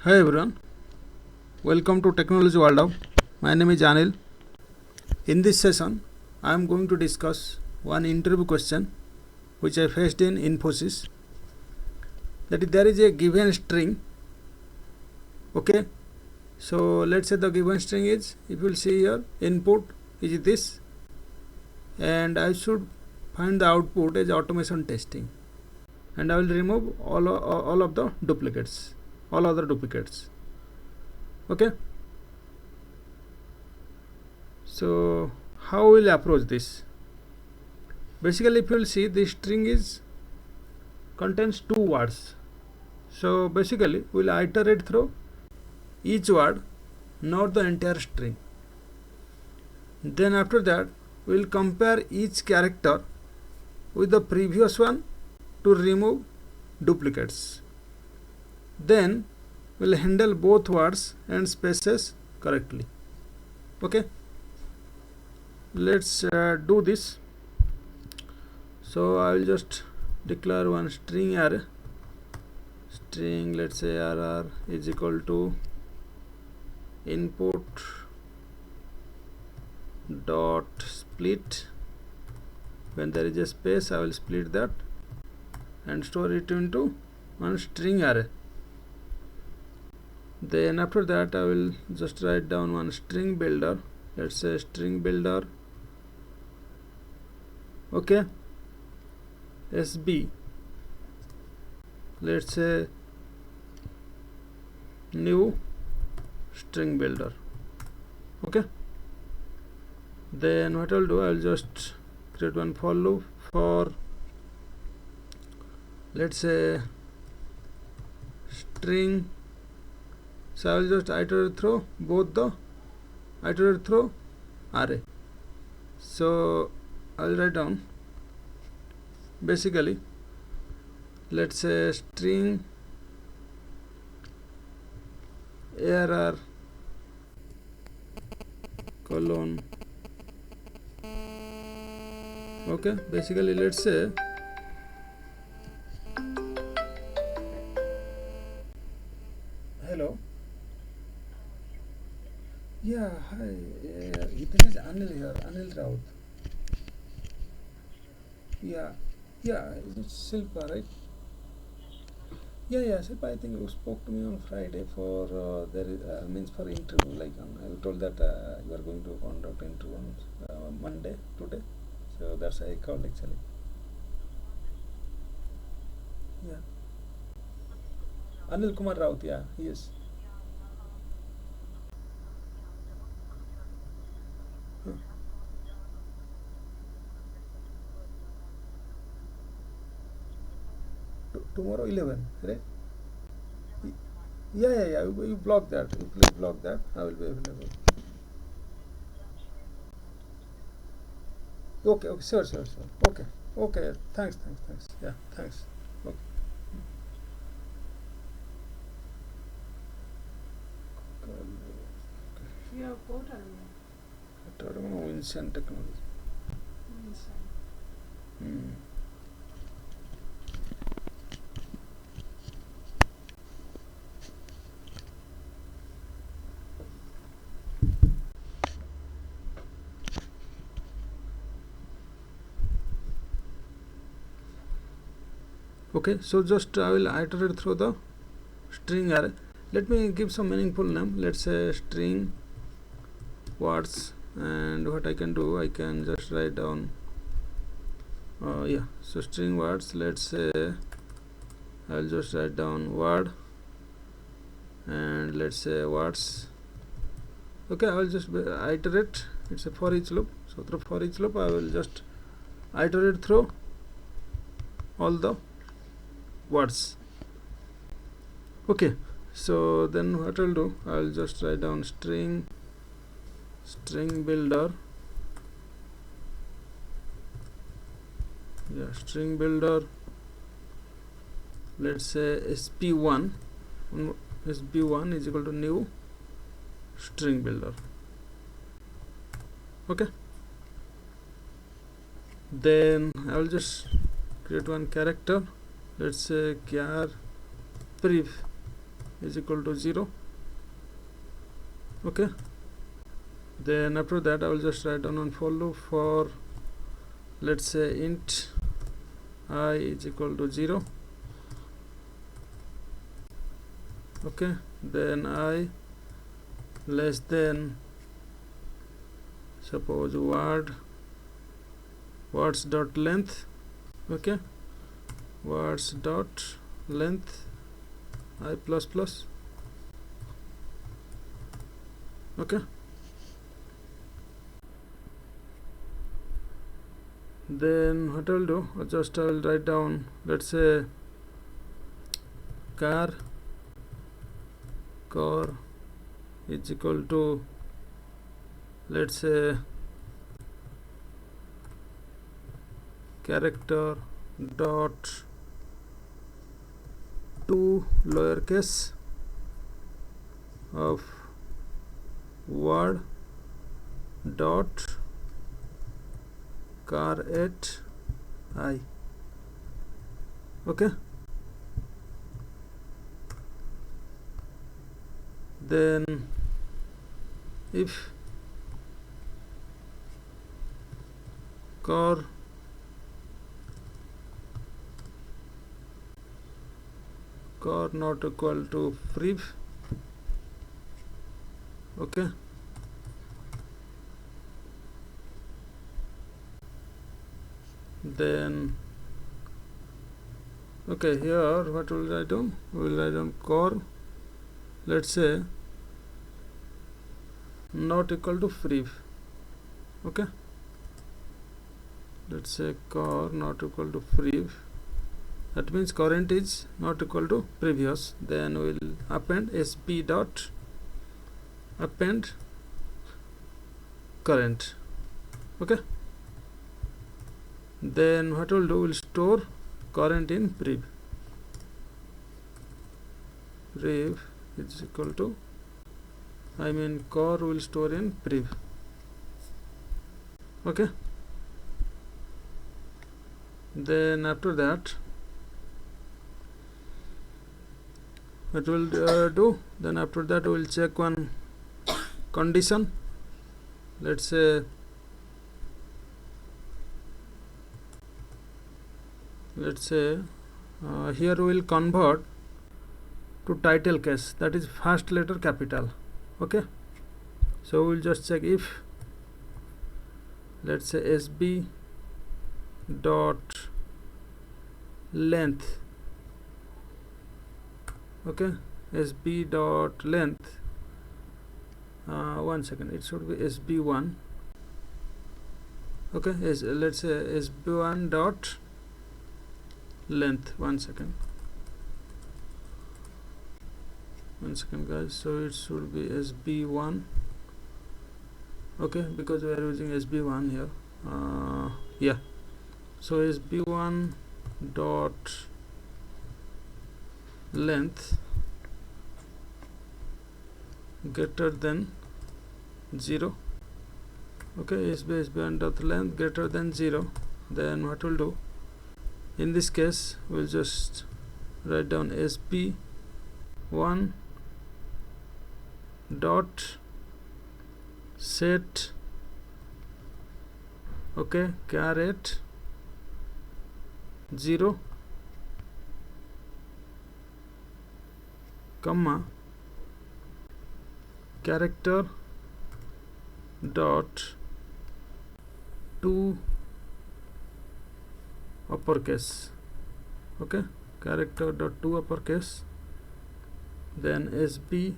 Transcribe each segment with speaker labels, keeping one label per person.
Speaker 1: Hi everyone, welcome to Technology World Hub. My name is Anil. In this session, I am going to discuss one interview question which I faced in Infosys. That is, there is a given string. Okay, so let's say the given string is, if you will see here, input is this, and I should find the output as automation testing, and I will remove all of the duplicates, all other duplicates. Okay, so how will I approach this? Basically, if you will see, this string contains two words. So basically, we'll iterate through each word, not the entire string. Then after that, we'll compare each character with the previous one to remove duplicates. Then we'll handle both words and spaces correctly. Okay, let's do this. So I will just declare one string array. String, let's say rr is equal to input dot split. When there is a space, I will split that and store it into one string array. Then after that, I will just write down one string builder. Let's say string builder. Okay, SB, let's say new string builder. Okay, then what I'll do, I'll just create one for loop for, let's say, string. So I will just iterate through both the iterate through array. So I will write down, basically, let's say string arr colon. Okay, basically, let's say hello. Yeah, hi. This is Anil here, Anil Raut. Yeah, it's Silpa, right? Yeah, Silpa. I think you spoke to me on Friday for there is means for interview. Like you told that you are going to conduct interview on Monday today. So that's why I called actually. Yeah, Anil Kumar Raut. Yeah, yes. Huh. Tomorrow 11, right? Yeah. You block that. You please block that. I will be available. Okay, sure. Okay. Thanks. Yeah, thanks. Okay.
Speaker 2: Yeah, portal.
Speaker 1: Instant technology. Hmm. Okay, so just I will iterate through the string array. Let me give some meaningful name. Let's say string words, and what I can do, I can just write down. So string words. Let's say I'll just write down word, and let's say words. Okay, I will just iterate. It's a for each loop. So through for each loop, I will just iterate through all the words. Okay, so then what I'll do, I'll just write down string builder. Yeah, string builder. Let's say sp1 is equal to new string builder. Okay, then I will just create one character. Let's say char priv is equal to 0. Okay, then after that I will just write down one for loop for, let's say, int I is equal to 0. Okay, then I less than, suppose, words dot length. Okay, words dot length I plus plus. Okay, then what I will do, I will write down, let's say, car is equal to, let's say, character dot to lowercase of word dot car at I. Okay, then if car not equal to priv. Okay, then okay, here what will write down? We will write down core, let's say, not equal to priv. Okay, let's say core not equal to priv. That means current is not equal to previous. Then we will append sp dot append current. Okay, then what we'll do, we'll store current in priv. Priv is equal to, core will store in priv. Okay, then after that what we'll do, then after that we'll check one condition. Let's say, here we will convert to title case, that is first letter capital. Okay, so we'll just check if, let's say, sb dot length. Okay, sb dot length, one second, it should be sb1. Okay, let's say sb1 dot length. One second guys, so it should be sb1. Okay, because we are using sb1 here. Yeah, so sb1 dot length greater than 0. Okay, sb1 dot length greater than 0. Then what we'll do, in this case we'll just write down sb1 dot set, okay, char at 0, comma, character dot to uppercase. Okay, character dot to uppercase, then sb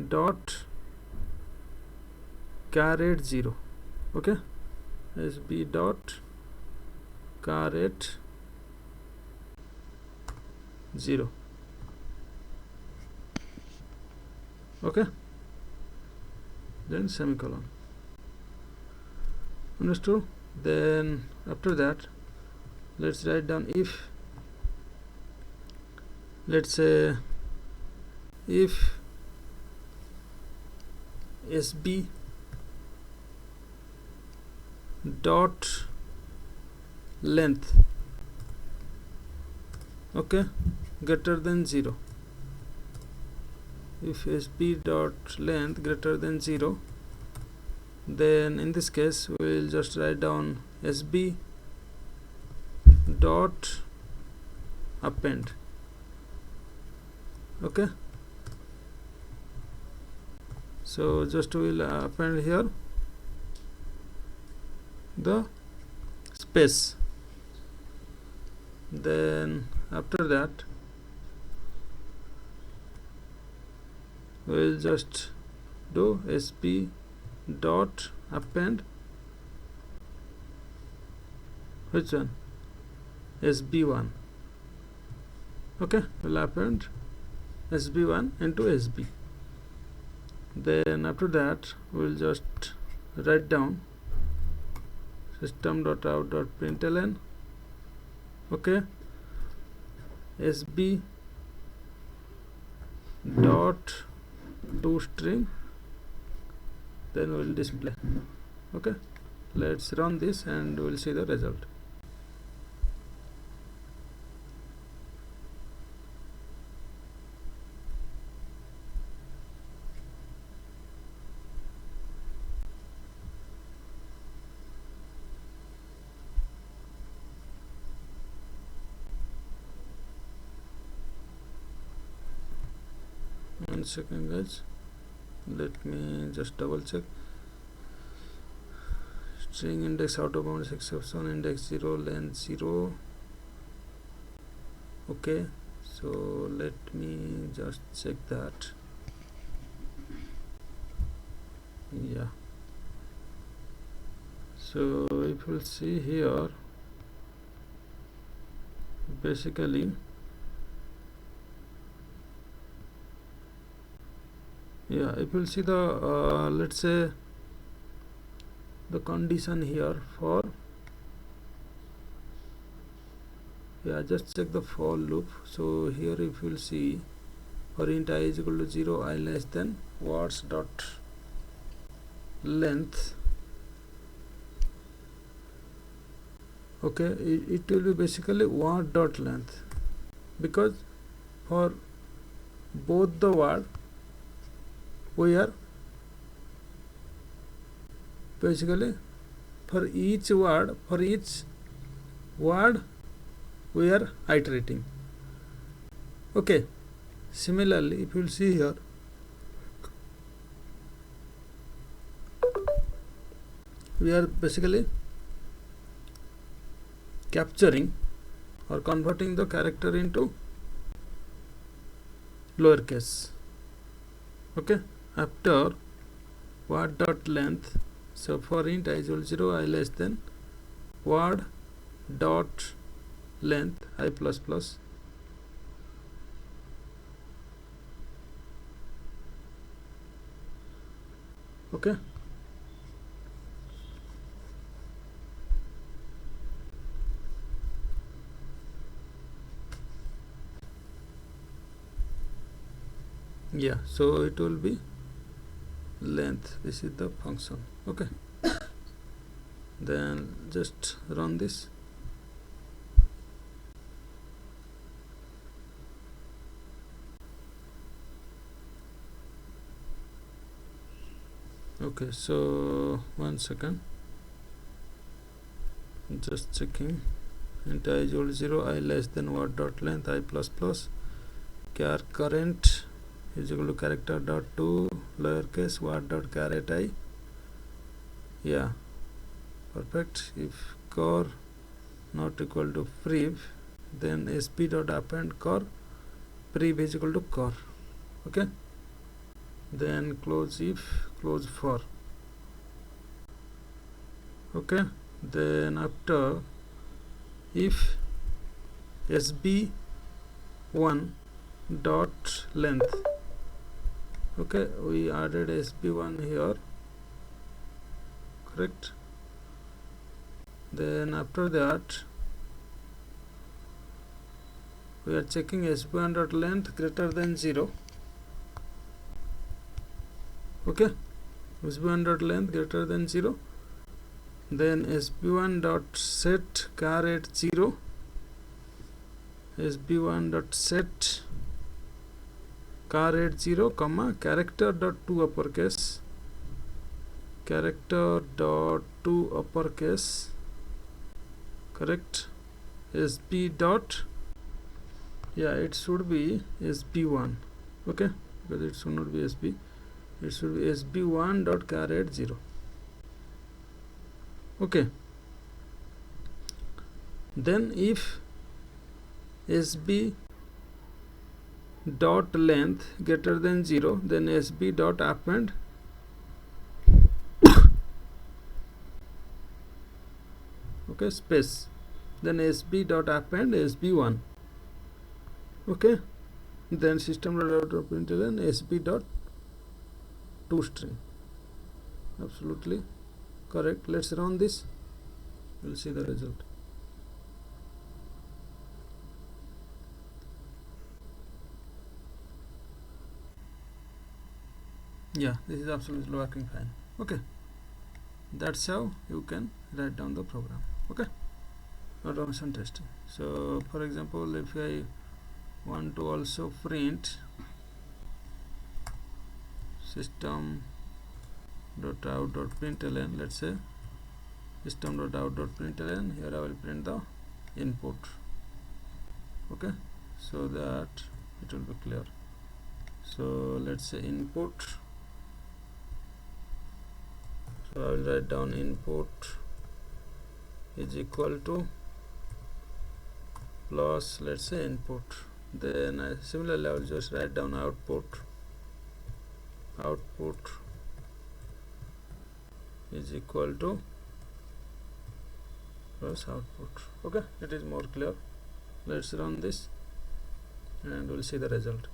Speaker 1: dot char at 0. Okay, sb dot char at 0. Okay, then semicolon. Understood? Then after that let's write down if, let's say, if sb dot length, okay, greater than 0. if sb dot length greater than 0, then in this case we will just write down sb dot append. Okay, so just will append here the space. Then after that we will just do sb dot append which one, sb1. Okay, we'll append sb1 into sb. Then after that we'll just write down system.out.println. okay, sb dot toString, then we'll display. Okay, let's run this and we'll see the result. One second guys, let me just double check. String index out of bounds exception, index 0, length 0. Okay, so let me just check that. Yeah, so if you'll see here, basically yeah, if you'll see the let's say the condition here for, yeah, just check the for loop. So here if you'll see for int I is equal to 0, I less than words dot length. Okay, it will be basically word dot length, because for both the word we are basically for each word we are iterating. Okay, similarly if you will see here, we are basically capturing or converting the character into lowercase. Okay, after word dot length, so for int I is equal to 0, I less than word dot length I plus plus. Okay, yeah, so it will be length, this is the function. Okay, then just run this. Okay, so one second, just checking. Int I is equal to 0, I less than word dot length I plus plus, char current is equal to character dot to lowercase word dot caret I. Yeah, perfect. If core not equal to priv, then sp dot append core priv is equal to core. Okay, then close if, close for. Okay, then after if sb1 dot length, okay, we added sb1 here, correct. Then after that we are checking sb1 dot length greater than 0. Okay, sb1 dot length greater than 0, then sb1 dot set caret 0, sb1 dot set char at 0 comma character dot to uppercase, character dot to uppercase, correct, sb dot, yeah, it should be sb1, okay, because it should not be sb, it should be sb1 dot char at 0, okay. Then if sb dot length greater than 0, then sb dot append okay space, then sb dot append sb1, okay. Then system dot out println sb dot to string, absolutely correct. Let's run this, we'll see the result. Yeah, this is absolutely working fine, okay. That's how you can write down the program, okay, automation testing. So for example, if I want to also print system dot out dot println, let's say system dot out dot println, here I will print the input, okay, so that it will be clear. So let's say input, so I will write down input is equal to plus, let's say input, then similarly I will just write down output is equal to plus output, okay, it is more clear. Let's run this and we'll see the result.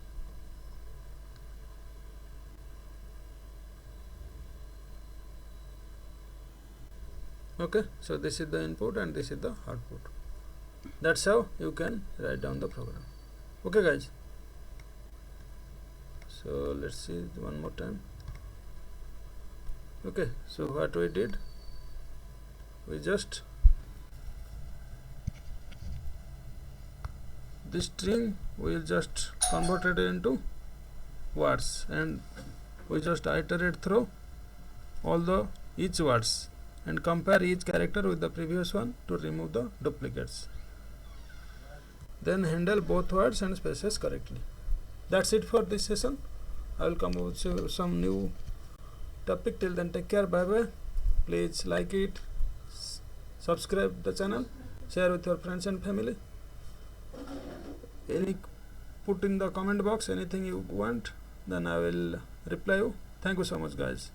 Speaker 1: Okay, so this is the input and this is the output. That's how you can write down the program, okay guys. So let's see it one more time. Okay, so what we did, we just, this string we just converted it into words and we just iterate through all the each words and compare each character with the previous one to remove the duplicates, then handle both words and spaces correctly. That's it for this session. I will come with some new topic. Till then, take care, bye bye. Please like it, subscribe the channel, share with your friends and family. Any put in the comment box anything you want, then I will reply you. Thank you so much guys.